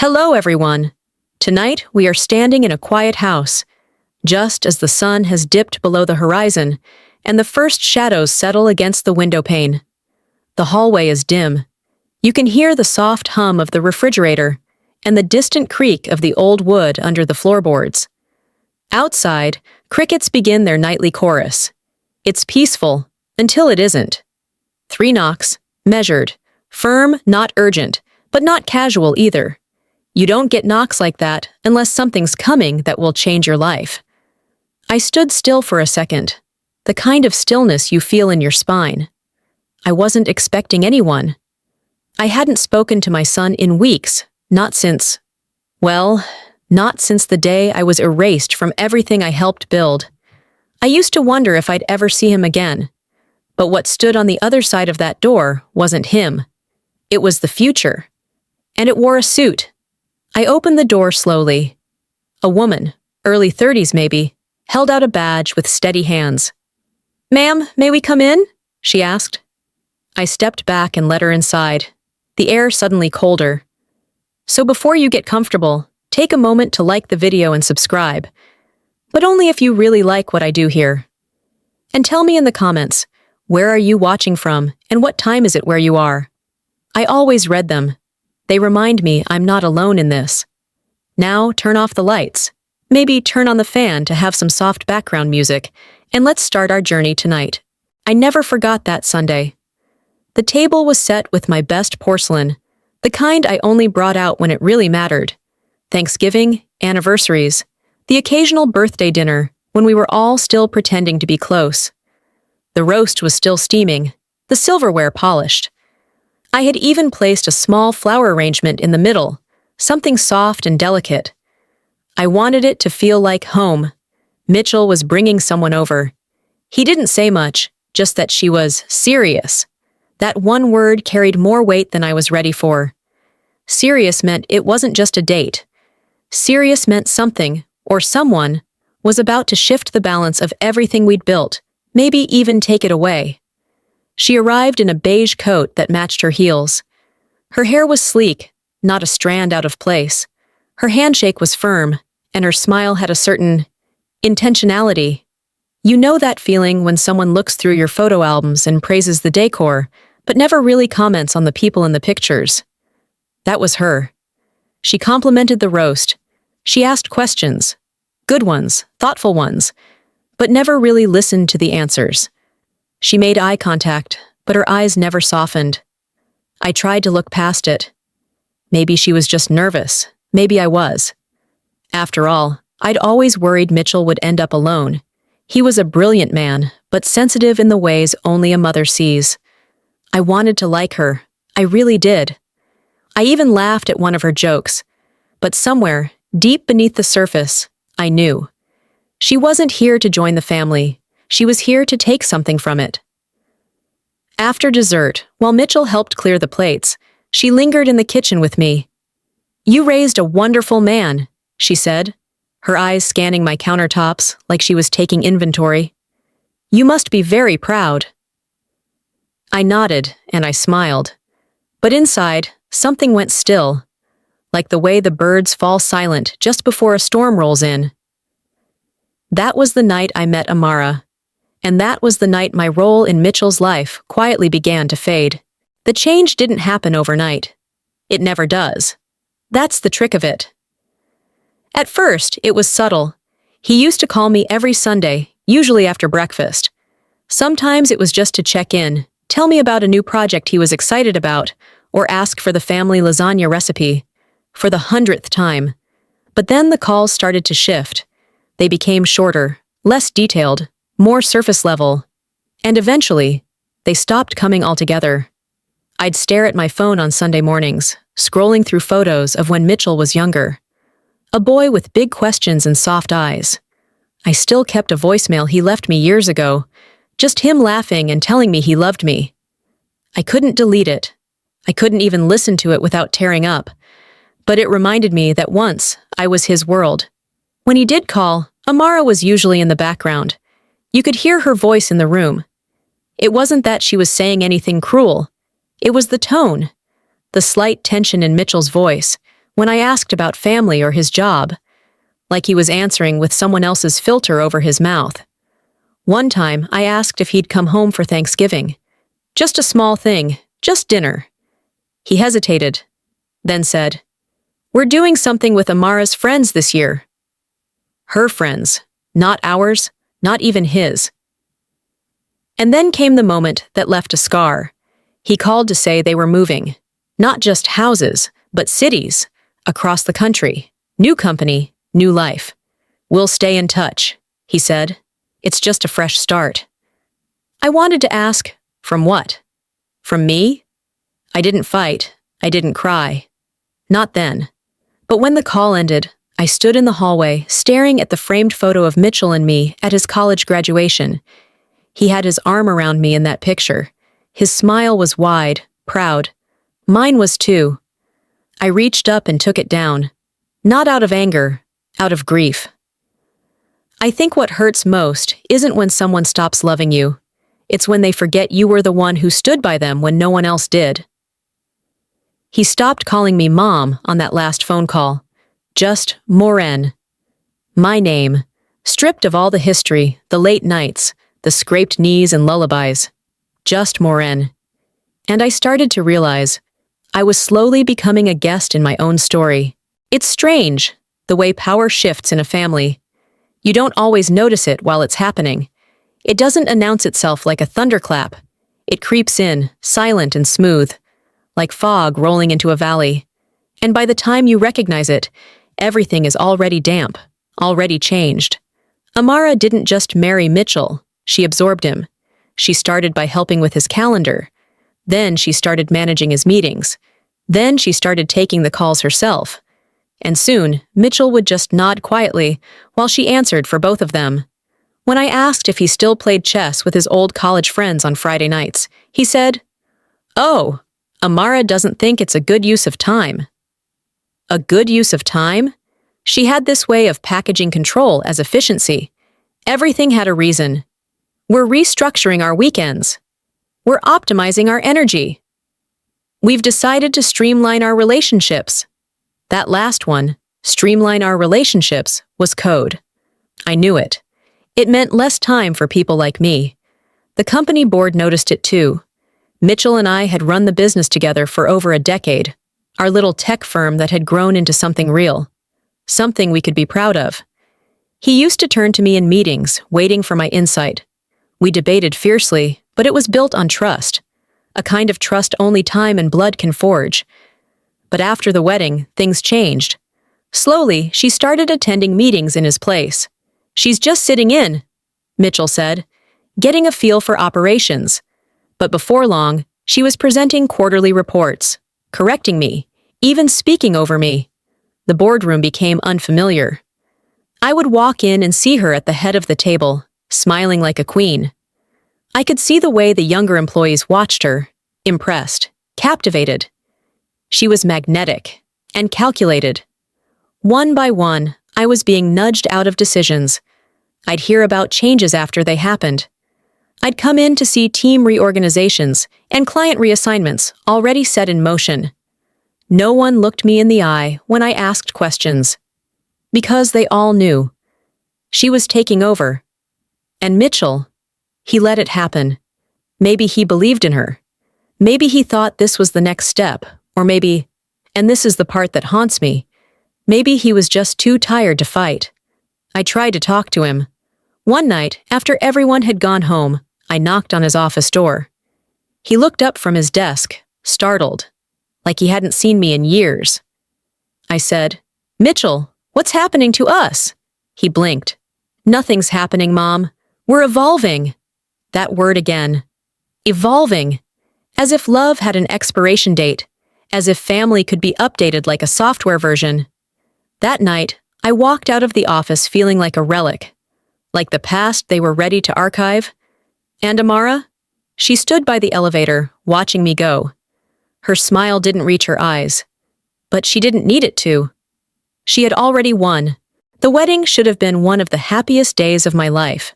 Hello, everyone. Tonight, we are standing in a quiet house, just as the sun has dipped below the horizon and the first shadows settle against the window pane. The hallway is dim. You can hear the soft hum of the refrigerator and the distant creak of the old wood under the floorboards. Outside, crickets begin their nightly chorus. It's peaceful, until it isn't. 3 knocks, measured, firm, not urgent, but not casual either. You don't get knocks like that unless something's coming that will change your life. I stood still for a second, the kind of stillness you feel in your spine. I wasn't expecting anyone. I hadn't spoken to my son in weeks, not since the day I was erased from everything I helped build. I used to wonder if I'd ever see him again. But what stood on the other side of that door wasn't him. It was the future. And it wore a suit. I opened the door slowly. A woman, early 30s maybe, held out a badge with steady hands. "Ma'am, may we come in?" she asked. I stepped back and let her inside, the air suddenly colder. So before you get comfortable, take a moment to like the video and subscribe, but only if you really like what I do here. And tell me in the comments, where are you watching from and what time is it where you are? I always read them. They remind me I'm not alone in this. Now turn off the lights. Maybe turn on the fan to have some soft background music, and let's start our journey tonight. I never forgot that Sunday. The table was set with my best porcelain, the kind I only brought out when it really mattered. Thanksgiving, anniversaries, the occasional birthday dinner when we were all still pretending to be close. The roast was still steaming, the silverware polished. I had even placed a small flower arrangement in the middle, something soft and delicate. I wanted it to feel like home. Mitchell was bringing someone over. He didn't say much, just that she was serious. That one word carried more weight than I was ready for. Serious meant it wasn't just a date. Serious meant something, or someone, was about to shift the balance of everything we'd built, maybe even take it away. She arrived in a beige coat that matched her heels. Her hair was sleek, not a strand out of place. Her handshake was firm, and her smile had a certain intentionality. You know that feeling when someone looks through your photo albums and praises the decor, but never really comments on the people in the pictures. That was her. She complimented the roast. She asked questions, good ones, thoughtful ones, but never really listened to the answers. She made eye contact, but her eyes never softened. I tried to look past it. Maybe she was just nervous. Maybe I was. After all, I'd always worried Mitchell would end up alone. He was a brilliant man, but sensitive in the ways only a mother sees. I wanted to like her. I really did. I even laughed at one of her jokes. But somewhere, deep beneath the surface, I knew. She wasn't here to join the family. She was here to take something from it. After dessert, while Mitchell helped clear the plates, she lingered in the kitchen with me. "You raised a wonderful man," she said, her eyes scanning my countertops like she was taking inventory. "You must be very proud." I nodded and I smiled. But inside, something went still, like the way the birds fall silent just before a storm rolls in. That was the night I met Amara. And that was the night my role in Mitchell's life quietly began to fade. The change didn't happen overnight. It never does. That's the trick of it. At first, it was subtle. He used to call me every Sunday, usually after breakfast. Sometimes it was just to check in, tell me about a new project he was excited about, or ask for the family lasagna recipe, for the 100th time. But then the calls started to shift. They became shorter, less detailed, more surface level, and eventually, they stopped coming altogether. I'd stare at my phone on Sunday mornings, scrolling through photos of when Mitchell was younger. A boy with big questions and soft eyes. I still kept a voicemail he left me years ago, just him laughing and telling me he loved me. I couldn't delete it. I couldn't even listen to it without tearing up. But it reminded me that once I was his world. When he did call, Amara was usually in the background. You could hear her voice in the room. It wasn't that she was saying anything cruel. It was the tone, the slight tension in Mitchell's voice, When I asked about family or his job, like he was answering with someone else's filter over his mouth. One time, I asked if he'd come home for Thanksgiving. Just a small thing, just dinner. He hesitated, then said, "We're doing something with Amara's friends this year." Her friends, not ours, not even his. And then came the moment that left a scar. He called to say they were moving. Not just houses, but cities, across the country. New company, new life. "We'll stay in touch," he said. "It's just a fresh start." I wanted to ask, from what? From me? I didn't fight. I didn't cry. Not then. But when the call ended, I stood in the hallway, staring at the framed photo of Mitchell and me at his college graduation. He had his arm around me in that picture. His smile was wide, proud. Mine was too. I reached up and took it down. Not out of anger, out of grief. I think what hurts most isn't when someone stops loving you. It's when they forget you were the one who stood by them when no one else did. He stopped calling me Mom on that last phone call. Just Maureen. My name, stripped of all the history, the late nights, the scraped knees and lullabies. Just Maureen. And I started to realize I was slowly becoming a guest in my own story. It's strange, the way power shifts in a family. You don't always notice it while it's happening. It doesn't announce itself like a thunderclap. It creeps in, silent and smooth, like fog rolling into a valley. And by the time you recognize it, everything is already damp, already changed. Amara didn't just marry Mitchell, she absorbed him. She started by helping with his calendar. Then she started managing his meetings. Then she started taking the calls herself. And soon, Mitchell would just nod quietly while she answered for both of them. When I asked if he still played chess with his old college friends on Friday nights, he said, "Oh, Amara doesn't think it's a good use of time." A good use of time? She had this way of packaging control as efficiency. Everything had a reason. We're restructuring our weekends. We're optimizing our energy. We've decided to streamline our relationships. That last one, streamline our relationships, was code. I knew it. It meant less time for people like me. The company board noticed it too. Mitchell and I had run the business together for over a decade, our little tech firm that had grown into something real, something we could be proud of. He used to turn to me in meetings, waiting for my insight. We debated fiercely, but it was built on trust, a kind of trust only time and blood can forge. But after the wedding, things changed. Slowly, she started attending meetings in his place. "She's just sitting in," Mitchell said, getting a feel for operations. But before long, she was presenting quarterly reports, correcting me, even speaking over me. The boardroom became unfamiliar. I would walk in and see her at the head of the table, smiling like a queen. I could see the way the younger employees watched her, impressed, captivated. She was magnetic and calculated. One by one, I was being nudged out of decisions. I'd hear about changes after they happened. I'd come in to see team reorganizations and client reassignments already set in motion. No one looked me in the eye when I asked questions. Because they all knew. She was taking over. And Mitchell, he let it happen. Maybe he believed in her. Maybe he thought this was the next step, or maybe, and this is the part that haunts me, maybe he was just too tired to fight. I tried to talk to him. One night, after everyone had gone home, I knocked on his office door. He looked up from his desk, startled, like he hadn't seen me in years. I said, "Mitchell, what's happening to us?" He blinked. "Nothing's happening, Mom. We're evolving." That word again. Evolving. As if love had an expiration date. As if family could be updated like a software version. That night, I walked out of the office feeling like a relic. Like the past they were ready to archive. And Amara? She stood by the elevator, watching me go. Her smile didn't reach her eyes. But she didn't need it to. She had already won. The wedding should have been one of the happiest days of my life.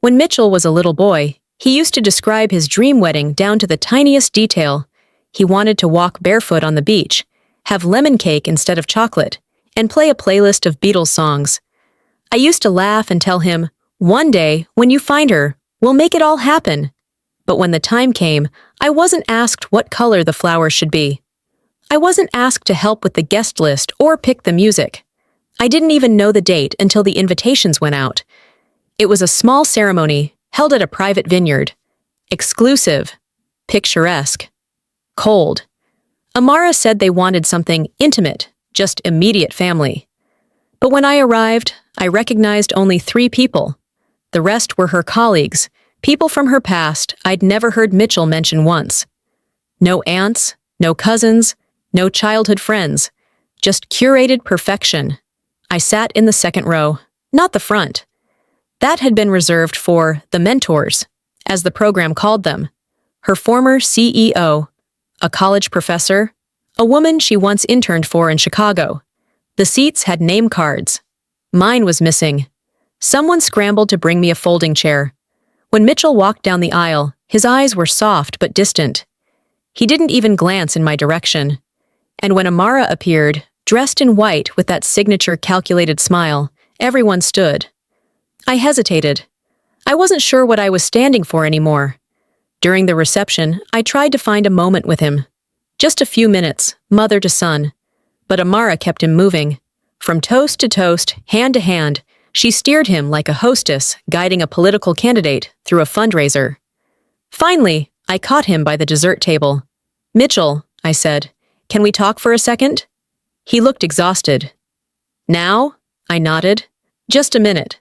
When Mitchell was a little boy, he used to describe his dream wedding down to the tiniest detail. He wanted to walk barefoot on the beach, have lemon cake instead of chocolate, and play a playlist of Beatles songs. I used to laugh and tell him, "One day, when you find her, we'll make it all happen." But when the time came, I wasn't asked what color the flowers should be. I wasn't asked to help with the guest list or pick the music. I didn't even know the date until the invitations went out. It was a small ceremony held at a private vineyard. Exclusive, picturesque, cold. Amara said they wanted something intimate, just immediate family. But when I arrived, I recognized only 3 people. The rest were her colleagues, people from her past I'd never heard Mitchell mention once. No aunts, no cousins, no childhood friends, just curated perfection. I sat in the second row, not the front. That had been reserved for the mentors, as the program called them. Her former CEO, a college professor, a woman she once interned for in Chicago. The seats had name cards. Mine was missing. Someone scrambled to bring me a folding chair. When Mitchell walked down the aisle, his eyes were soft but distant. He didn't even glance in my direction. And when Amara appeared, dressed in white with that signature calculated smile, everyone stood. I hesitated. I wasn't sure what I was standing for anymore. During the reception, I tried to find a moment with him. Just a few minutes, mother to son. But Amara kept him moving. From toast to toast, hand to hand, she steered him like a hostess guiding a political candidate through a fundraiser. Finally, I caught him by the dessert table. "Mitchell," I said, "can we talk for a second?" He looked exhausted. "Now?" I nodded. "Just a minute."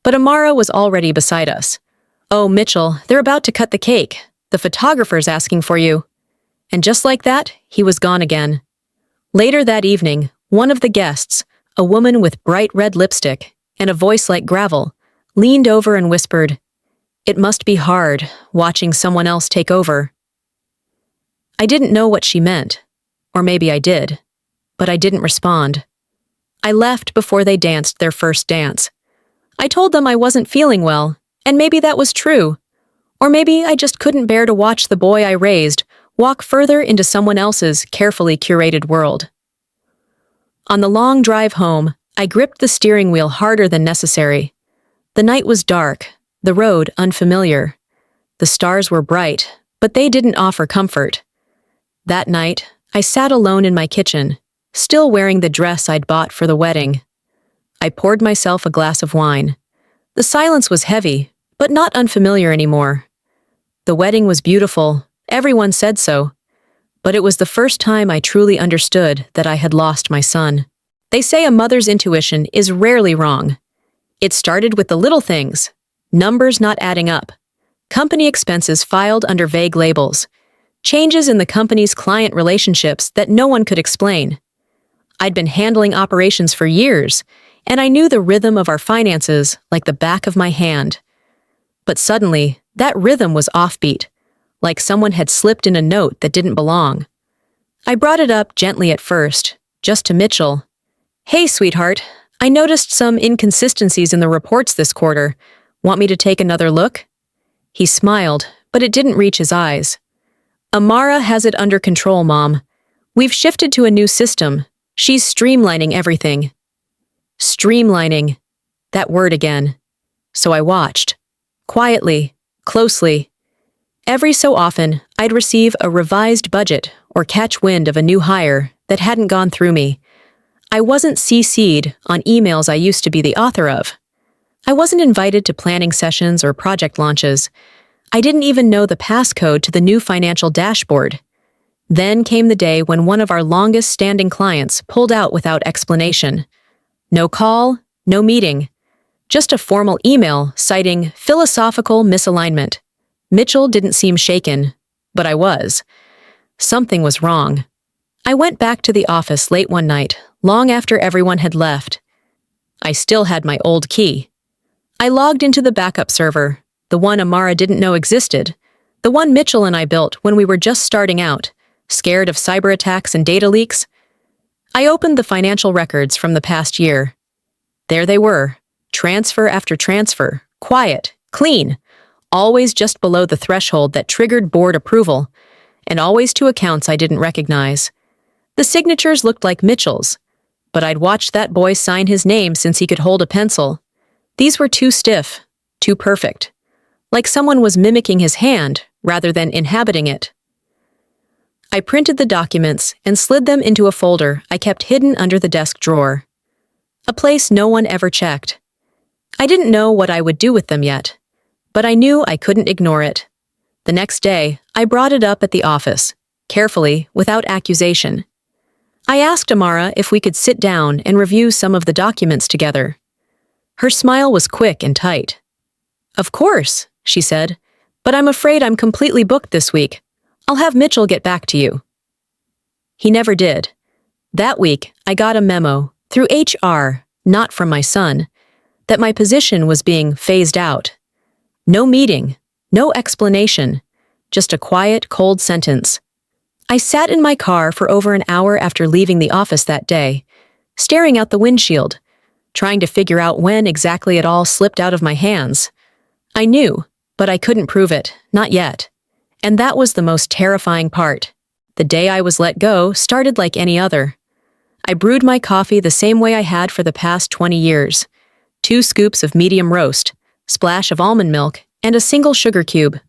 But Amara was already beside us. "Oh, Mitchell, they're about to cut the cake. The photographer's asking for you." And just like that, he was gone again. Later that evening, one of the guests, a woman with bright red lipstick and a voice like gravel, leaned over and whispered, "It must be hard, watching someone else take over." I didn't know what she meant. Or maybe I did. But I didn't respond. I left before they danced their first dance. I told them I wasn't feeling well, and maybe that was true. Or maybe I just couldn't bear to watch the boy I raised walk further into someone else's carefully curated world. On the long drive home, I gripped the steering wheel harder than necessary. The night was dark, the road unfamiliar. The stars were bright, but they didn't offer comfort. That night, I sat alone in my kitchen, still wearing the dress I'd bought for the wedding. I poured myself a glass of wine. The silence was heavy, but not unfamiliar anymore. The wedding was beautiful, everyone said so. But it was the first time I truly understood that I had lost my son. They say a mother's intuition is rarely wrong. It started with the little things, numbers not adding up, company expenses filed under vague labels, changes in the company's client relationships that no one could explain. I'd been handling operations for years, and I knew the rhythm of our finances like the back of my hand. But suddenly, that rhythm was offbeat, like someone had slipped in a note that didn't belong. I brought it up gently at first, just to Mitchell. "Hey, sweetheart, I noticed some inconsistencies in the reports this quarter. Want me to take another look?" He smiled, but it didn't reach his eyes. "Amara has it under control, Mom. We've shifted to a new system. She's streamlining everything." Streamlining. That word again. So I watched. Quietly, closely. Every so often, I'd receive a revised budget or catch wind of a new hire that hadn't gone through me. I wasn't CC'd on emails I used to be the author of. I wasn't invited to planning sessions or project launches. I didn't even know the passcode to the new financial dashboard. Then came the day when one of our longest-standing clients pulled out without explanation. No call, no meeting. Just a formal email citing philosophical misalignment. Mitchell didn't seem shaken, but I was. Something was wrong. I went back to the office late one night, long after everyone had left. I still had my old key. I logged into the backup server, the one Amara didn't know existed, the one Mitchell and I built when we were just starting out, scared of cyber attacks and data leaks. I opened the financial records from the past year. There they were, transfer after transfer, quiet, clean, always just below the threshold that triggered board approval, and always to accounts I didn't recognize. The signatures looked like Mitchell's, but I'd watched that boy sign his name since he could hold a pencil. These were too stiff, too perfect, like someone was mimicking his hand rather than inhabiting it. I printed the documents and slid them into a folder I kept hidden under the desk drawer, a place no one ever checked. I didn't know what I would do with them yet, but I knew I couldn't ignore it. The next day, I brought it up at the office, carefully, without accusation. I asked Amara if we could sit down and review some of the documents together. Her smile was quick and tight. "Of course," she said, "but I'm afraid I'm completely booked this week. I'll have Mitchell get back to you." He never did. That week, I got a memo, through HR, not from my son, that my position was being phased out. No meeting, no explanation, just a quiet, cold sentence. I sat in my car for over an hour after leaving the office that day, staring out the windshield, trying to figure out when exactly it all slipped out of my hands. I knew, but I couldn't prove it, not yet. And that was the most terrifying part. The day I was let go started like any other. I brewed my coffee the same way I had for the past 20 years. 2 scoops of medium roast, splash of almond milk, and a single sugar cube.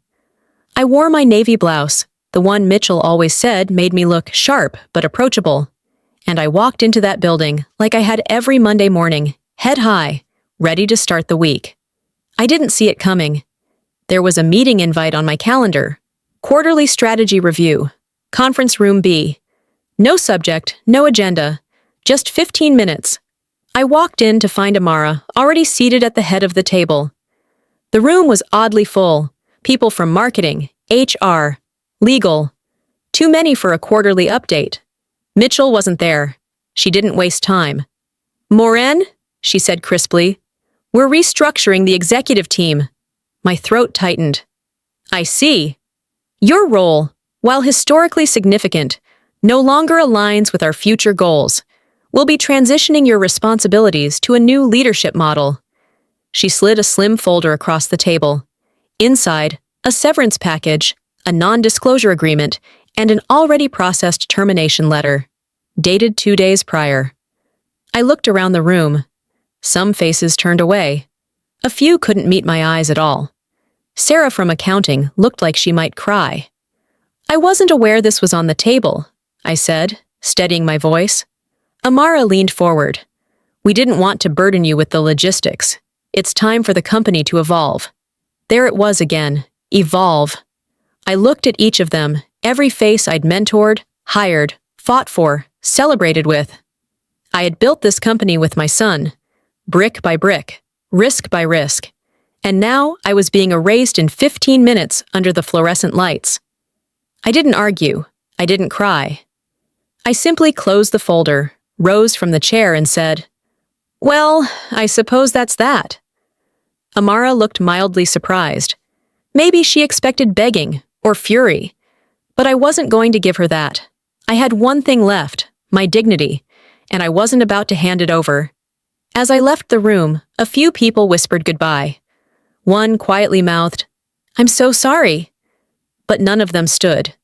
I wore my navy blouse, the one Mitchell always said made me look sharp but approachable. And I walked into that building like I had every Monday morning, head high, ready to start the week. I didn't see it coming. There was a meeting invite on my calendar. Quarterly strategy review. Conference room B. No subject, no agenda. Just 15 minutes. I walked in to find Amara already seated at the head of the table. The room was oddly full. People from marketing, HR, legal. Too many for a quarterly update. Mitchell wasn't there. She didn't waste time. "Morin," she said crisply, "we're restructuring the executive team." My throat tightened. "I see. Your role, while historically significant, no longer aligns with our future goals. We'll be transitioning your responsibilities to a new leadership model." She slid a slim folder across the table. Inside, a severance package, a non-disclosure agreement, and an already processed termination letter, dated 2 days prior. I looked around the room. Some faces turned away. A few couldn't meet my eyes at all. Sarah from accounting looked like she might cry. "I wasn't aware this was on the table," I said, steadying my voice. Amara leaned forward. "We didn't want to burden you with the logistics. It's time for the company to evolve." There it was again, evolve. I looked at each of them, every face I'd mentored, hired, fought for, celebrated with. I had built this company with my son, brick by brick, risk by risk. And now I was being erased in 15 minutes under the fluorescent lights. I didn't argue. I didn't cry. I simply closed the folder, rose from the chair and said, "Well, I suppose that's that." Amara looked mildly surprised. Maybe she expected begging or fury, but I wasn't going to give her that. I had one thing left, my dignity, and I wasn't about to hand it over. As I left the room, a few people whispered goodbye. One quietly mouthed, "I'm so sorry," but none of them stood.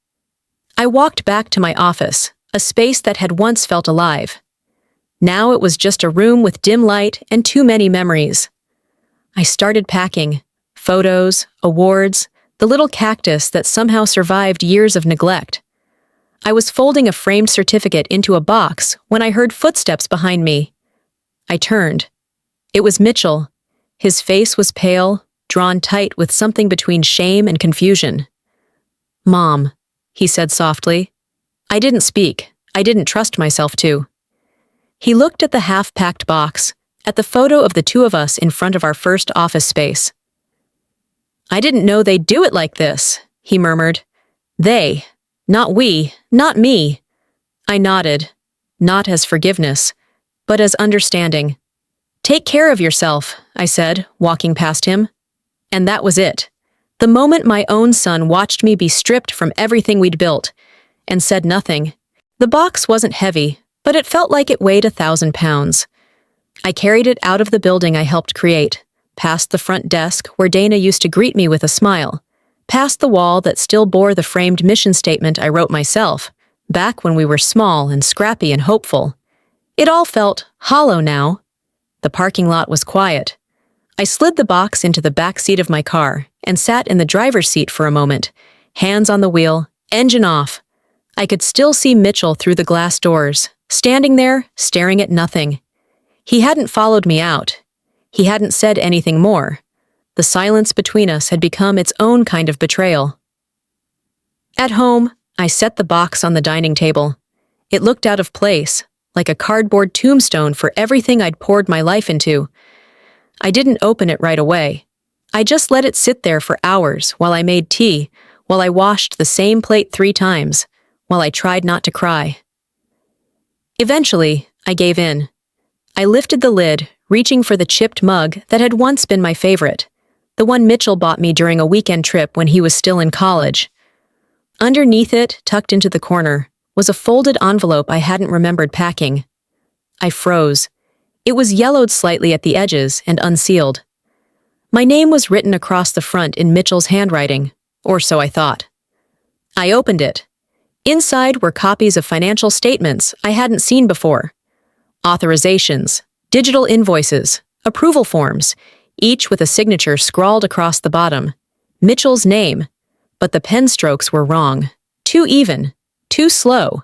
I walked back to my office, a space that had once felt alive. Now it was just a room with dim light and too many memories. I started packing, photos, awards, the little cactus that somehow survived years of neglect. I was folding a framed certificate into a box when I heard footsteps behind me. I turned. It was Mitchell. His face was pale, drawn tight with something between shame and confusion. "Mom," he said softly. I didn't speak. I didn't trust myself to. He looked at the half-packed box, at the photo of the two of us in front of our first office space. "I didn't know they'd do it like this," he murmured. "They, not we, not me." I nodded, not as forgiveness, but as understanding. "Take care of yourself," I said, walking past him. And that was it. The moment my own son watched me be stripped from everything we'd built, and said nothing. The box wasn't heavy, but it felt like it weighed 1,000 pounds. I carried it out of the building I helped create, past the front desk where Dana used to greet me with a smile, past the wall that still bore the framed mission statement I wrote myself, back when we were small and scrappy and hopeful. It all felt hollow now. The parking lot was quiet. I slid the box into the back seat of my car and sat in the driver's seat for a moment, hands on the wheel, engine off. I could still see Mitchell through the glass doors, standing there, staring at nothing. He hadn't followed me out. He hadn't said anything more. The silence between us had become its own kind of betrayal. At home, I set the box on the dining table. It looked out of place, like a cardboard tombstone for everything I'd poured my life into. I didn't open it right away. I just let it sit there for hours while I made tea, while I washed the same plate 3 times, while I tried not to cry. Eventually, I gave in. I lifted the lid, reaching for the chipped mug that had once been my favorite, the one Mitchell bought me during a weekend trip when he was still in college. Underneath it, tucked into the corner, was a folded envelope I hadn't remembered packing. I froze. It was yellowed slightly at the edges and unsealed. My name was written across the front in Mitchell's handwriting, or so I thought. I opened it. Inside were copies of financial statements I hadn't seen before. Authorizations, digital invoices, approval forms, each with a signature scrawled across the bottom. Mitchell's name, but the pen strokes were wrong. Too even, too slow.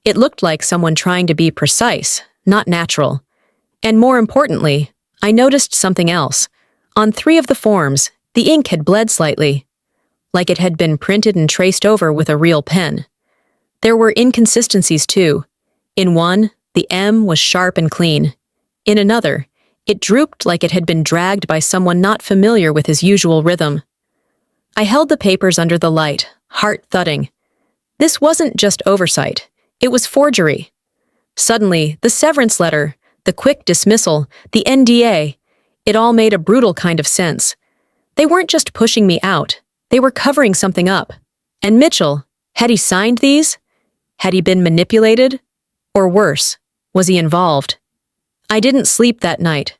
It looked like someone trying to be precise, not natural. And more importantly, I noticed something else. On 3 of the forms, the ink had bled slightly, like it had been printed and traced over with a real pen. There were inconsistencies too. In one, the M was sharp and clean. In another, it drooped like it had been dragged by someone not familiar with his usual rhythm. I held the papers under the light, heart thudding. This wasn't just oversight. It was forgery. Suddenly, the severance letter, the quick dismissal, the NDA, it all made a brutal kind of sense. They weren't just pushing me out. They were covering something up. And Mitchell, had he signed these? Had he been manipulated? Or worse, was he involved? I didn't sleep that night.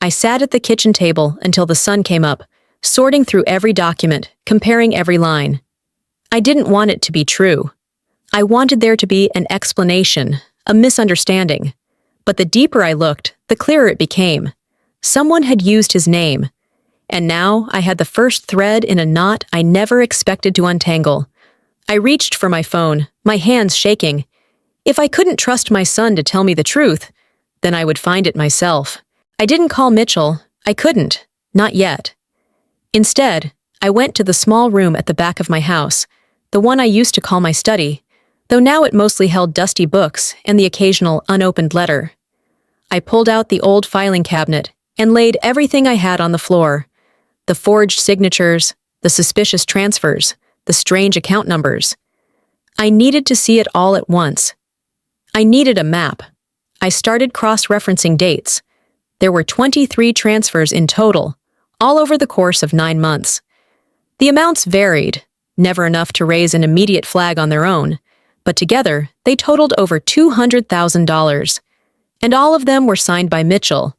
I sat at the kitchen table until the sun came up, sorting through every document, comparing every line. I didn't want it to be true. I wanted there to be an explanation, a misunderstanding. But the deeper I looked, the clearer it became. Someone had used his name. And now I had the first thread in a knot I never expected to untangle. I reached for my phone, my hands shaking. If I couldn't trust my son to tell me the truth, then I would find it myself. I didn't call Mitchell. I couldn't. Not yet. Instead, I went to the small room at the back of my house, the one I used to call my study, though now it mostly held dusty books and the occasional unopened letter. I pulled out the old filing cabinet and laid everything I had on the floor. The forged signatures, the suspicious transfers, the strange account numbers. I needed to see it all at once. I needed a map. I started cross-referencing dates. There were 23 transfers in total, all over the course of 9 months. The amounts varied, never enough to raise an immediate flag on their own, but together they totaled over $200,000. And all of them were signed by Mitchell.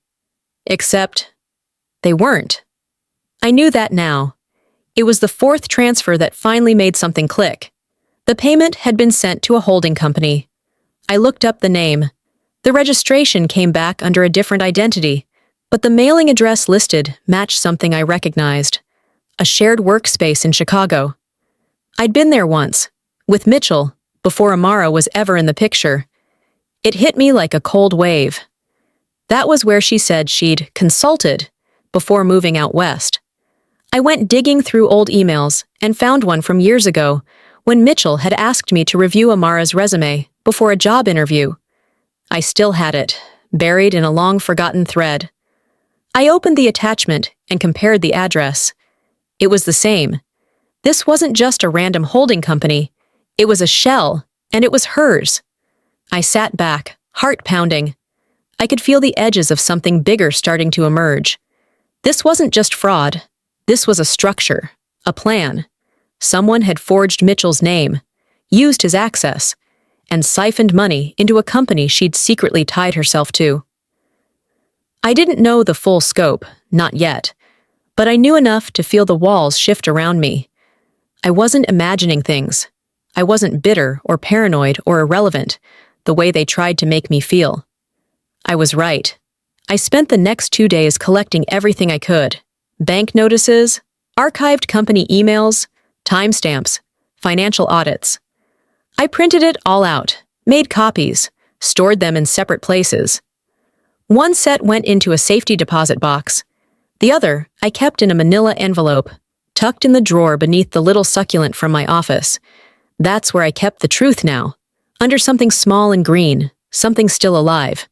Except, they weren't. I knew that now. It was the 4th transfer that finally made something click. The payment had been sent to a holding company. I looked up the name. The registration came back under a different identity, but the mailing address listed matched something I recognized. A shared workspace in Chicago. I'd been there once, with Mitchell, before Amara was ever in the picture. It hit me like a cold wave. That was where she said she'd consulted before moving out west. I went digging through old emails and found one from years ago when Mitchell had asked me to review Amara's resume before a job interview. I still had it, buried in a long-forgotten thread. I opened the attachment and compared the address. It was the same. This wasn't just a random holding company. It was a shell, and it was hers. I sat back, heart pounding. I could feel the edges of something bigger starting to emerge. This wasn't just fraud. This was a structure, a plan. Someone had forged Mitchell's name, used his access, and siphoned money into a company she'd secretly tied herself to. I didn't know the full scope, not yet, but I knew enough to feel the walls shift around me. I wasn't imagining things. I wasn't bitter or paranoid or irrelevant, the way they tried to make me feel. I was right. I spent the next 2 days collecting everything I could: bank notices, archived company emails, timestamps, financial audits. I printed it all out, made copies, stored them in separate places. One set went into a safety deposit box. The other I kept in a manila envelope, tucked in the drawer beneath the little succulent from my office. That's where I kept the truth now, under something small and green, something still alive.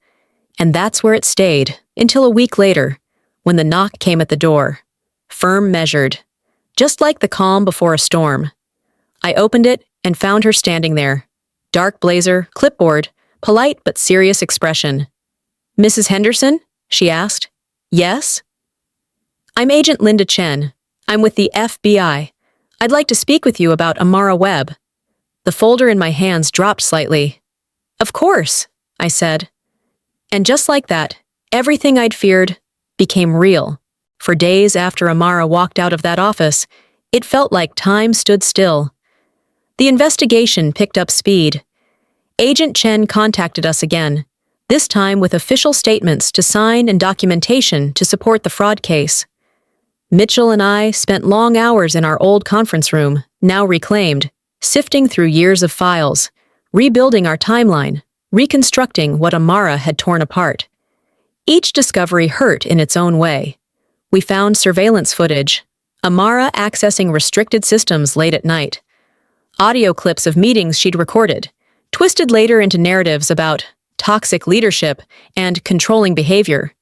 And that's where it stayed, until a week later, when the knock came at the door. Firm, measured, just like the calm before a storm. I opened it and found her standing there. Dark blazer, clipboard, polite but serious expression. "Mrs. Henderson?" she asked. "Yes?" "I'm Agent Linda Chen. I'm with the FBI. I'd like to speak with you about Amara Webb." The folder in my hands dropped slightly. "Of course," I said. And just like that, everything I'd feared became real. For days after Amara walked out of that office, it felt like time stood still. The investigation picked up speed. Agent Chen contacted us again, this time with official statements to sign and documentation to support the fraud case. Mitchell and I spent long hours in our old conference room, now reclaimed, sifting through years of files, rebuilding our timeline, reconstructing what Amara had torn apart. Each discovery hurt in its own way. We found surveillance footage, Amara accessing restricted systems late at night, audio clips of meetings she'd recorded, twisted later into narratives about toxic leadership and controlling behavior,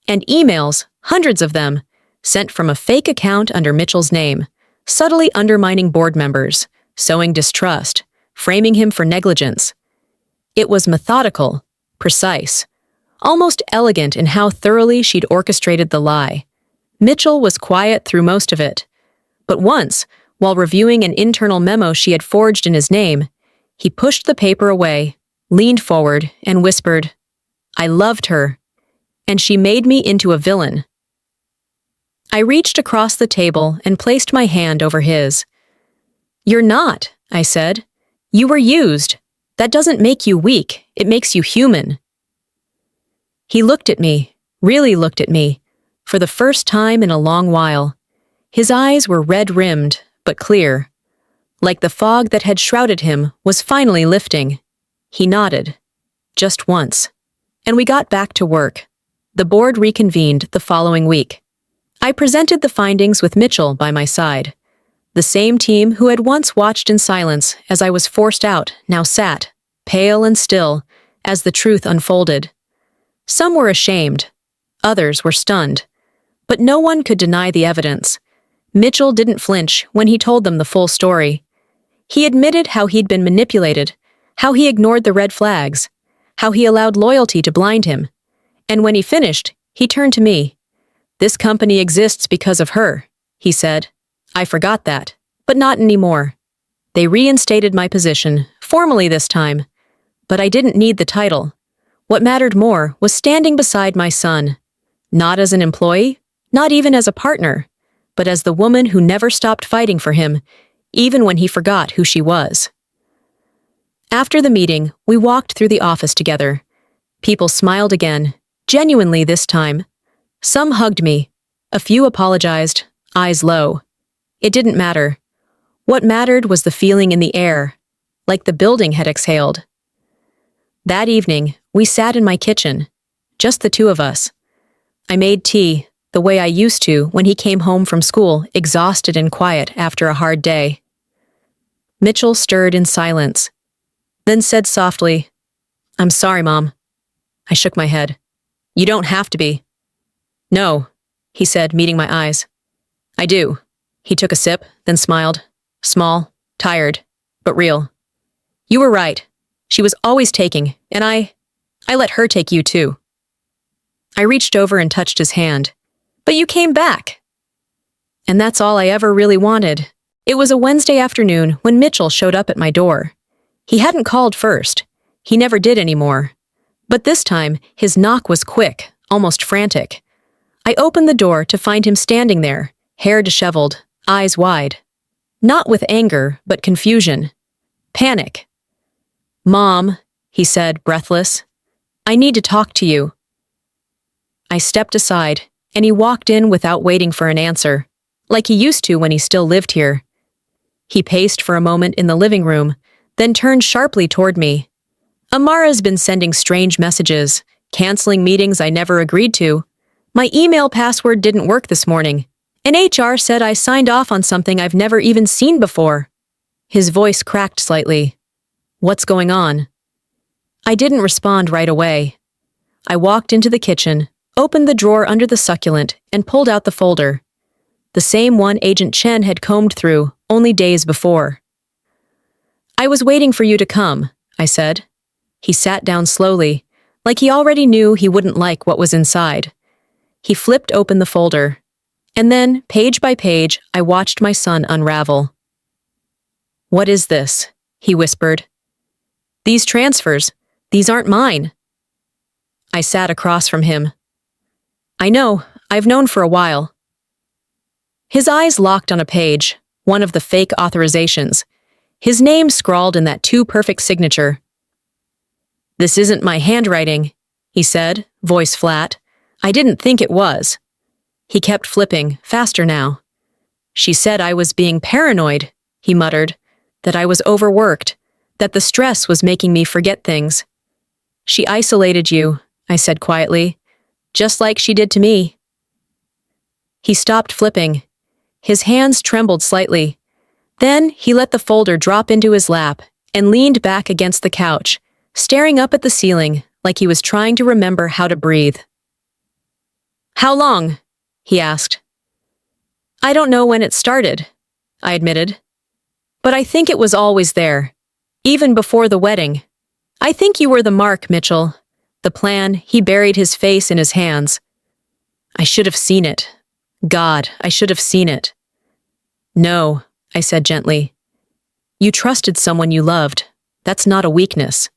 and emails, hundreds of them, sent from a fake account under Mitchell's name, subtly undermining board members, sowing distrust, framing him for negligence. It was methodical, precise, almost elegant in how thoroughly she'd orchestrated the lie. Mitchell was quiet through most of it. But once, while reviewing an internal memo she had forged in his name, he pushed the paper away, leaned forward, and whispered, "I loved her, and she made me into a villain." I reached across the table and placed my hand over his. "You're not," I said. "You were used. That doesn't make you weak, it makes you human." He looked at me, really looked at me, for the first time in a long while. His eyes were red-rimmed, but clear. Like the fog that had shrouded him was finally lifting. He nodded. Just once. And we got back to work. The board reconvened the following week. I presented the findings with Mitchell by my side. The same team who had once watched in silence as I was forced out now sat, pale and still, as the truth unfolded. Some were ashamed. Others were stunned. But no one could deny the evidence. Mitchell didn't flinch when he told them the full story. He admitted how he'd been manipulated, how he ignored the red flags, how he allowed loyalty to blind him. And when he finished, he turned to me. "This company exists because of her," he said. "I forgot that, but not anymore." They reinstated my position, formally this time. But I didn't need the title. What mattered more was standing beside my son. Not as an employee, not even as a partner, but as the woman who never stopped fighting for him, even when he forgot who she was. After the meeting, we walked through the office together. People smiled again, genuinely this time. Some hugged me. A few apologized, eyes low. It didn't matter. What mattered was the feeling in the air, like the building had exhaled. That evening, we sat in my kitchen, just the two of us. I made tea, the way I used to when he came home from school, exhausted and quiet after a hard day. Mitchell stirred in silence, then said softly, "I'm sorry, Mom." I shook my head. "You don't have to be." "No," he said, meeting my eyes. "I do." He took a sip, then smiled. Small, tired, but real. "You were right. She was always taking, and I let her take you too." I reached over and touched his hand. "But you came back." And that's all I ever really wanted. It was a Wednesday afternoon when Mitchell showed up at my door. He hadn't called first. He never did anymore. But this time, his knock was quick, almost frantic. I opened the door to find him standing there, hair disheveled, eyes wide. Not with anger, but confusion. Panic. "Mom," he said, breathless, "I need to talk to you." I stepped aside, and he walked in without waiting for an answer, like he used to when he still lived here. He paced for a moment in the living room, then turned sharply toward me. "Amara's been sending strange messages, canceling meetings I never agreed to. My email password didn't work this morning, and HR said I signed off on something I've never even seen before." His voice cracked slightly. "What's going on?" I didn't respond right away. I walked into the kitchen, opened the drawer under the succulent, and pulled out the folder. The same one Agent Chen had combed through only days before. "I was waiting for you to come," I said. He sat down slowly, like he already knew he wouldn't like what was inside. He flipped open the folder, and then, page by page, I watched my son unravel. "What is this?" he whispered. "These transfers, these aren't mine." I sat across from him. "I know, I've known for a while." His eyes locked on a page, one of the fake authorizations, his name scrawled in that too-perfect signature. "This isn't my handwriting," he said, voice flat. "I didn't think it was." He kept flipping, faster now. "She said I was being paranoid," he muttered, "that I was overworked, that the stress was making me forget things." "She isolated you," I said quietly, "just like she did to me." He stopped flipping. His hands trembled slightly. Then he let the folder drop into his lap and leaned back against the couch, staring up at the ceiling like he was trying to remember how to breathe. "How long?" he asked. "I don't know when it started," I admitted. "But I think it was always there, even before the wedding. I think you were the mark, Mitchell. The plan." He buried his face in his hands. "I should have seen it. God, I should have seen it." "No," I said gently. "You trusted someone you loved. That's not a weakness."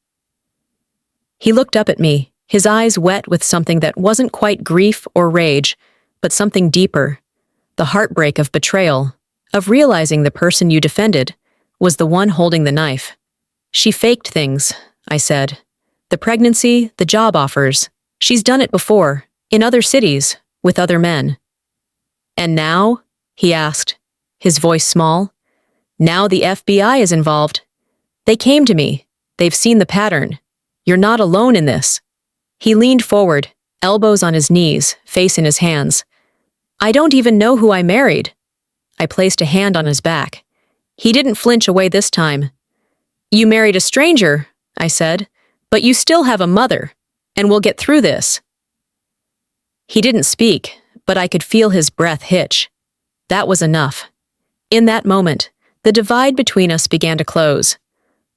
He looked up at me, his eyes wet with something that wasn't quite grief or rage, but something deeper. The heartbreak of betrayal, of realizing the person you defended was the one holding the knife. "She faked things," I said. "The pregnancy, the job offers. She's done it before, in other cities, with other men." "And now?" he asked, his voice small. "Now the FBI is involved. They came to me. They've seen the pattern. You're not alone in this." He leaned forward, elbows on his knees, face in his hands. "I don't even know who I married." I placed a hand on his back. He didn't flinch away this time. "You married a stranger," I said, "but you still have a mother, and we'll get through this." He didn't speak, but I could feel his breath hitch. That was enough. In that moment, the divide between us began to close.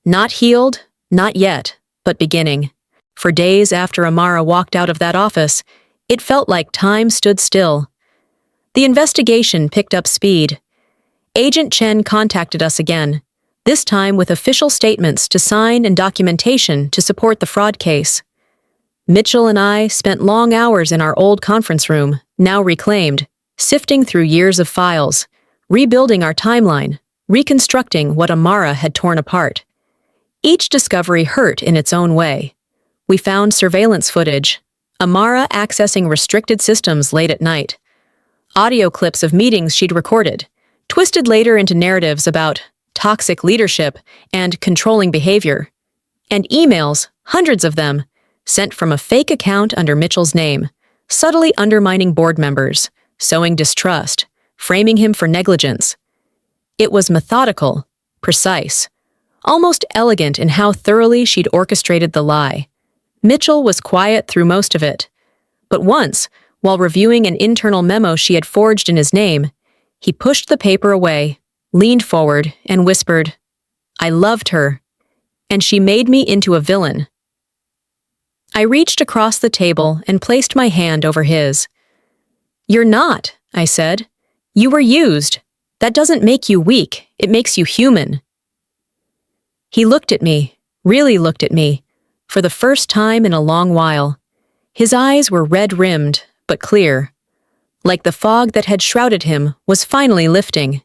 Not healed, not yet, but beginning. For days after Amara walked out of that office, it felt like time stood still. The investigation picked up speed. Agent Chen contacted us again, this time with official statements to sign and documentation to support the fraud case. Mitchell and I spent long hours in our old conference room, now reclaimed, sifting through years of files, rebuilding our timeline, reconstructing what Amara had torn apart. Each discovery hurt in its own way. We found surveillance footage, Amara accessing restricted systems late at night, audio clips of meetings she'd recorded, twisted later into narratives about toxic leadership and controlling behavior, and emails, hundreds of them, sent from a fake account under Mitchell's name, subtly undermining board members, sowing distrust, framing him for negligence. It was methodical, precise, almost elegant in how thoroughly she'd orchestrated the lie. Mitchell was quiet through most of it, but once, while reviewing an internal memo she had forged in his name, he pushed the paper away, leaned forward, and whispered, "I loved her, and she made me into a villain." I reached across the table and placed my hand over his. "You're not," I said. "You were used. That doesn't make you weak, it makes you human." He looked at me, really looked at me, for the first time in a long while. His eyes were red-rimmed, but clear. Like the fog that had shrouded him was finally lifting.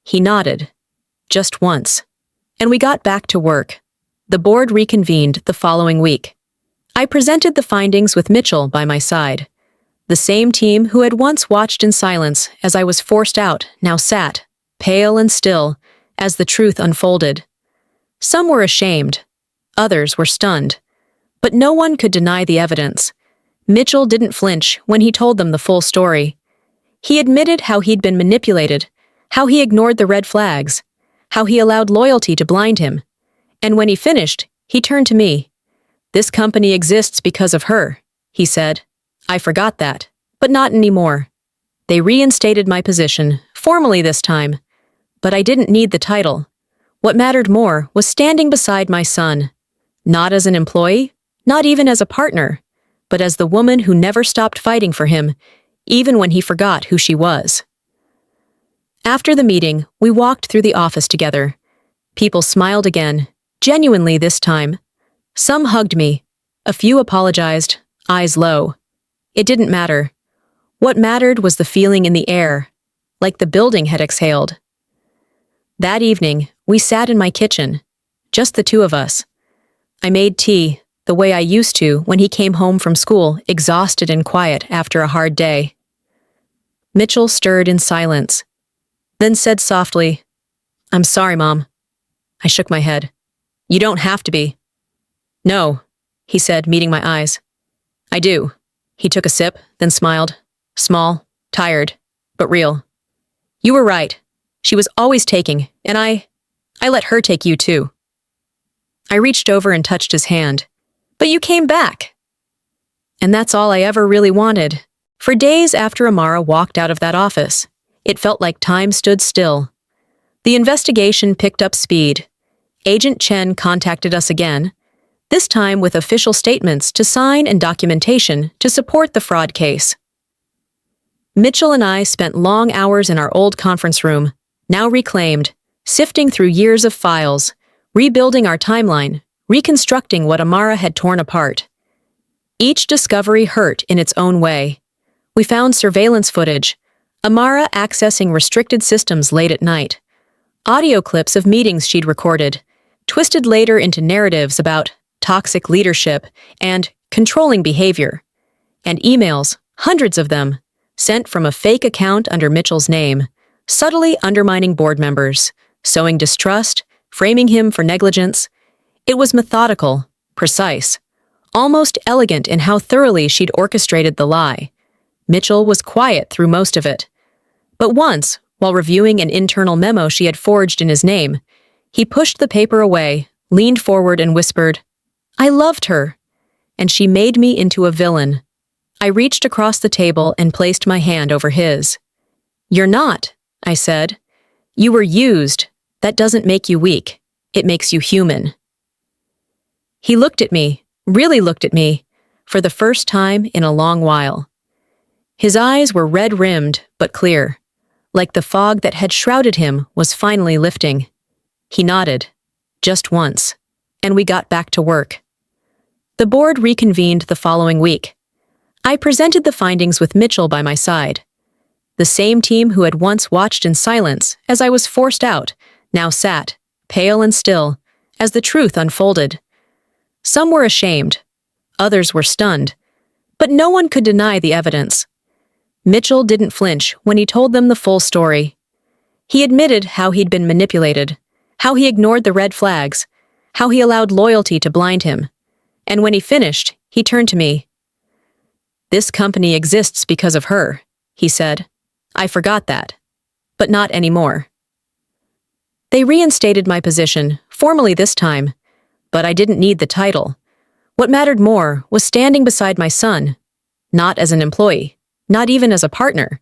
He nodded. Just once. and we got back to work. The board reconvened the following week. I presented the findings with Mitchell by my side. The same team who had once watched in silence as I was forced out now sat, pale and still, as the truth unfolded. Some were ashamed. Others were stunned. But no one could deny the evidence. Mitchell didn't flinch when he told them the full story. He admitted how he'd been manipulated, how he ignored the red flags, how he allowed loyalty to blind him. And when he finished, he turned to me. "This company exists because of her," he said. "I forgot that, but not anymore." They reinstated my position, formally this time. But I didn't need the title. What mattered more was standing beside my son. Not as an employee, not even as a partner, but as the woman who never stopped fighting for him, even when he forgot who she was. After the meeting, we walked through the office together. People smiled again, genuinely this time. Some hugged me. A few apologized, eyes low. It didn't matter. What mattered was the feeling in the air, like the building had exhaled. That evening, we sat in my kitchen, just the two of us. I made tea, the way I used to when he came home from school, exhausted and quiet after a hard day. Mitchell stirred in silence, then said softly, "I'm sorry, Mom." I shook my head. "You don't have to be." "No," he said, meeting my eyes. "I do." He took a sip, then smiled. Small, tired, but real. "You were right. She was always taking, and I let her take you too." I reached over and touched his hand. "But you came back." And that's all I ever really wanted. For days after Amara walked out of that office, it felt like time stood still. The investigation picked up speed. Agent Chen contacted us again, this time with official statements to sign and documentation to support the fraud case. Mitchell and I spent long hours in our old conference room, now reclaimed, sifting through years of files, rebuilding our timeline, reconstructing what Amara had torn apart. Each discovery hurt in its own way. We found surveillance footage, Amara accessing restricted systems late at night, audio clips of meetings she'd recorded, twisted later into narratives about toxic leadership and controlling behavior, and emails, hundreds of them, sent from a fake account under Mitchell's name, subtly undermining board members, sowing distrust, framing him for negligence. It was methodical, precise, almost elegant in how thoroughly she'd orchestrated the lie. Mitchell was quiet through most of it. But once, while reviewing an internal memo she had forged in his name, he pushed the paper away, leaned forward and whispered, "I loved her, and she made me into a villain." I reached across the table and placed my hand over his. "You're not," I said. "You were used. That doesn't make you weak. It makes you human." He looked at me, really looked at me, for the first time in a long while. His eyes were red-rimmed but clear, like the fog that had shrouded him was finally lifting. He nodded, just once, and we got back to work. The board reconvened the following week. I presented the findings with Mitchell by my side. The same team who had once watched in silence as I was forced out now sat, pale and still, as the truth unfolded. Some were ashamed. Others were stunned. But no one could deny the evidence. Mitchell didn't flinch when he told them the full story. He admitted how he'd been manipulated, how he ignored the red flags, how he allowed loyalty to blind him. And when he finished, he turned to me. "This company exists because of her," he said. "I forgot that. But not anymore." They reinstated my position, formally this time, but I didn't need the title. What mattered more was standing beside my son, not as an employee, not even as a partner,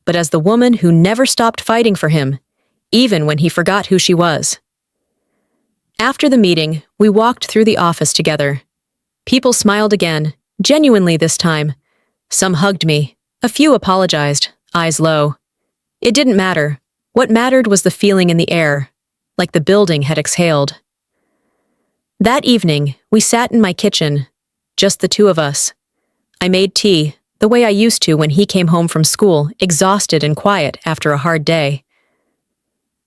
but as the woman who never stopped fighting for him, even when he forgot who she was. After the meeting, we walked through the office together. People smiled again, genuinely this time. Some hugged me. A few apologized, eyes low. It didn't matter. What mattered was the feeling in the air, like the building had exhaled. That evening, we sat in my kitchen, just the two of us. I made tea, the way I used to when he came home from school, exhausted and quiet after a hard day.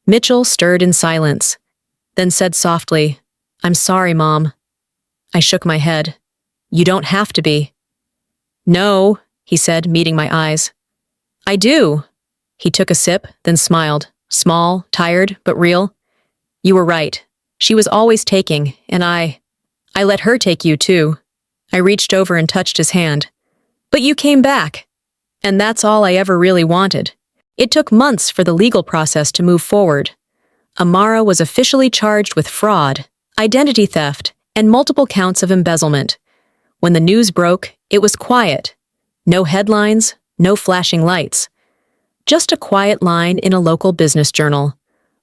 Mitchell stirred in silence, then said softly, "I'm sorry, Mom." I shook my head. "You don't have to be." "No," he said, meeting my eyes. "I do." He took a sip, then smiled, small, tired, but real. "You were right. She was always taking, and I let her take you too." I reached over and touched his hand. "But you came back. And that's all I ever really wanted." It took months for the legal process to move forward. Amara was officially charged with fraud, identity theft, and multiple counts of embezzlement. When the news broke, it was quiet. No headlines, no flashing lights. Just a quiet line in a local business journal.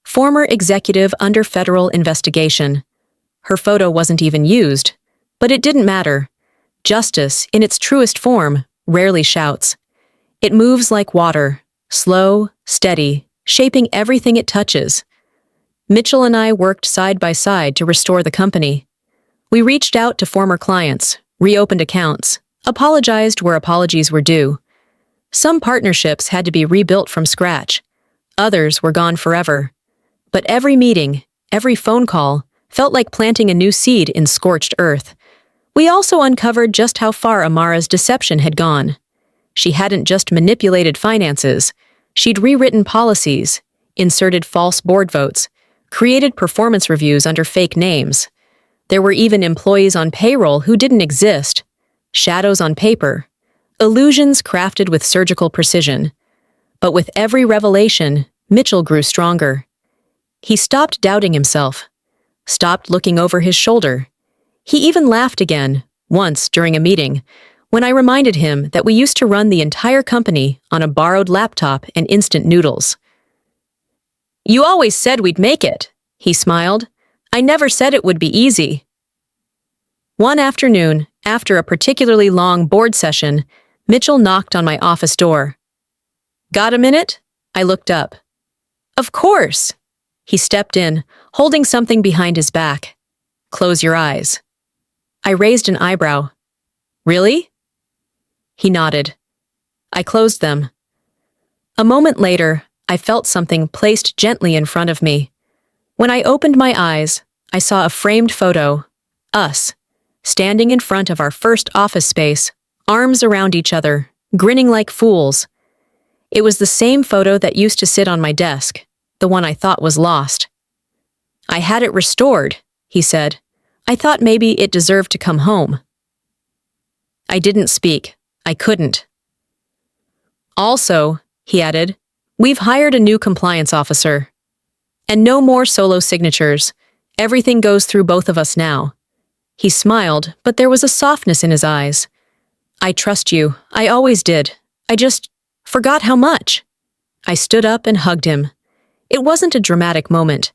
Former executive under federal investigation. Her photo wasn't even used, but it didn't matter. Justice, in its truest form, rarely shouts. It moves like water, slow, steady, shaping everything it touches. Mitchell and I worked side by side to restore the company. We reached out to former clients, reopened accounts, apologized where apologies were due. Some partnerships had to be rebuilt from scratch. Others were gone forever. But every meeting, every phone call, felt like planting a new seed in scorched earth. We also uncovered just how far Amara's deception had gone. She hadn't just manipulated finances. She'd rewritten policies, inserted false board votes, created performance reviews under fake names. There were even employees on payroll who didn't exist. Shadows on paper. Illusions crafted with surgical precision. But with every revelation, Mitchell grew stronger. He stopped doubting himself. Stopped looking over his shoulder. He even laughed again, once during a meeting, when I reminded him that we used to run the entire company on a borrowed laptop and instant noodles. "You always said we'd make it," he smiled. "I never said it would be easy." One afternoon, after a particularly long board session, Mitchell knocked on my office door. "Got a minute?" I looked up. "Of course." He stepped in, holding something behind his back. "Close your eyes." I raised an eyebrow. "Really?" He nodded. I closed them. A moment later, I felt something placed gently in front of me. When I opened my eyes, I saw a framed photo, us, standing in front of our first office space, arms around each other, grinning like fools. It was the same photo that used to sit on my desk, the one I thought was lost. "I had it restored," he said. "I thought maybe it deserved to come home." I didn't speak. I couldn't. "Also," he added, "we've hired a new compliance officer. And no more solo signatures. Everything goes through both of us now." He smiled, but there was a softness in his eyes. "I trust you. I always did. I just forgot how much." I stood up and hugged him. It wasn't a dramatic moment.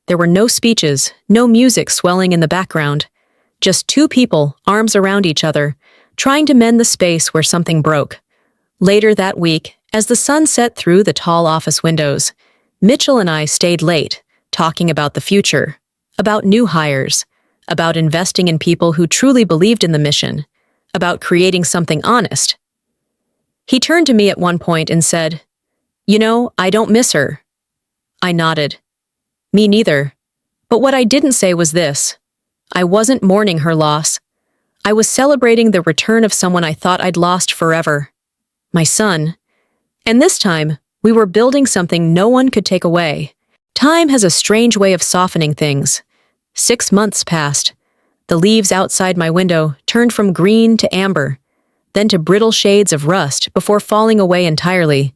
There were no speeches, no music swelling in the background. Just two people, arms around each other, trying to mend the space where something broke. Later that week, as the sun set through the tall office windows, Mitchell and I stayed late, talking about the future, about new hires, about investing in people who truly believed in the mission, about creating something honest. He turned to me at one point and said, "You know, I don't miss her." I nodded. "Me neither. But what I didn't say was this. I wasn't mourning her loss. I was celebrating the return of someone I thought I'd lost forever. My son. And this time, we were building something no one could take away. Time has a strange way of softening things. 6 months passed. The leaves outside my window turned from green to amber, then to brittle shades of rust before falling away entirely.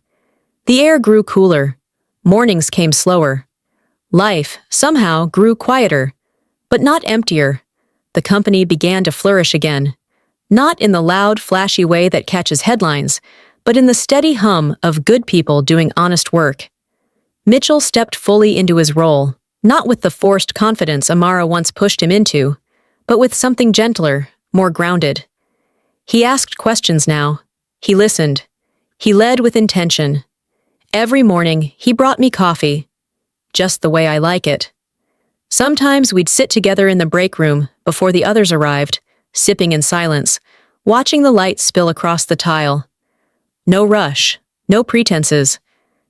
The air grew cooler. Mornings came slower. Life, somehow, grew quieter, but not emptier. The company began to flourish again. Not in the loud, flashy way that catches headlines, but in the steady hum of good people doing honest work. Mitchell stepped fully into his role, not with the forced confidence Amara once pushed him into, but with something gentler, more grounded. He asked questions now. He listened. He led with intention. Every morning, he brought me coffee, just the way I like it. Sometimes we'd sit together in the break room before the others arrived, sipping in silence, watching the light spill across the tile. No rush, no pretenses,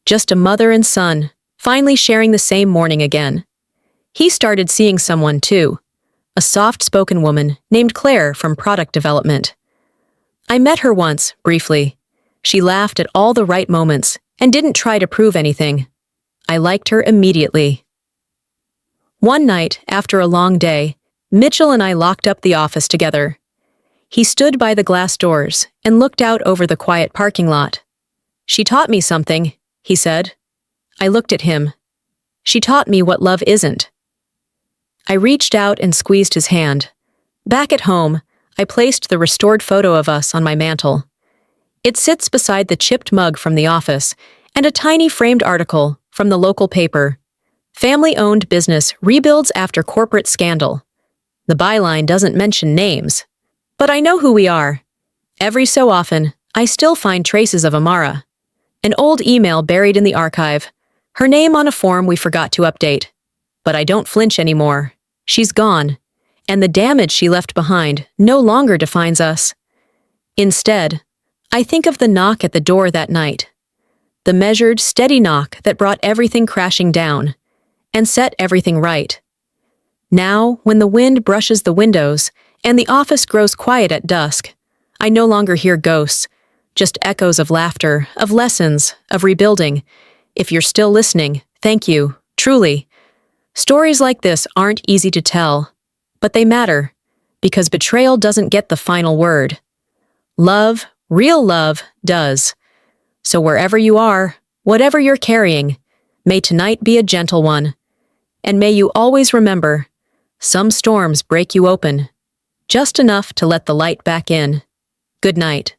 just a mother and son, finally sharing the same morning again. He started seeing someone too, a soft-spoken woman named Claire from product development. I met her once, briefly. She laughed at all the right moments and didn't try to prove anything. I liked her immediately. One night, after a long day, Mitchell and I locked up the office together. He stood by the glass doors and looked out over the quiet parking lot. "She taught me something," he said. I looked at him. "She taught me what love isn't." I reached out and squeezed his hand. Back at home, I placed the restored photo of us on my mantle. It sits beside the chipped mug from the office and a tiny framed article from the local paper. Family-owned business rebuilds after corporate scandal. The byline doesn't mention names, but I know who we are. Every so often, I still find traces of Amara. An old email buried in the archive, her name on a form we forgot to update. But I don't flinch anymore. She's gone, and the damage she left behind no longer defines us. Instead, I think of the knock at the door that night. The measured, steady knock that brought everything crashing down and set everything right. Now, when the wind brushes the windows and the office grows quiet at dusk, I no longer hear ghosts, just echoes of laughter, of lessons, of rebuilding. If you're still listening, thank you, truly. Stories like this aren't easy to tell, but they matter, because betrayal doesn't get the final word. Love, real love, does. So wherever you are, whatever you're carrying, may tonight be a gentle one. And may you always remember, some storms break you open, just enough to let the light back in. Good night.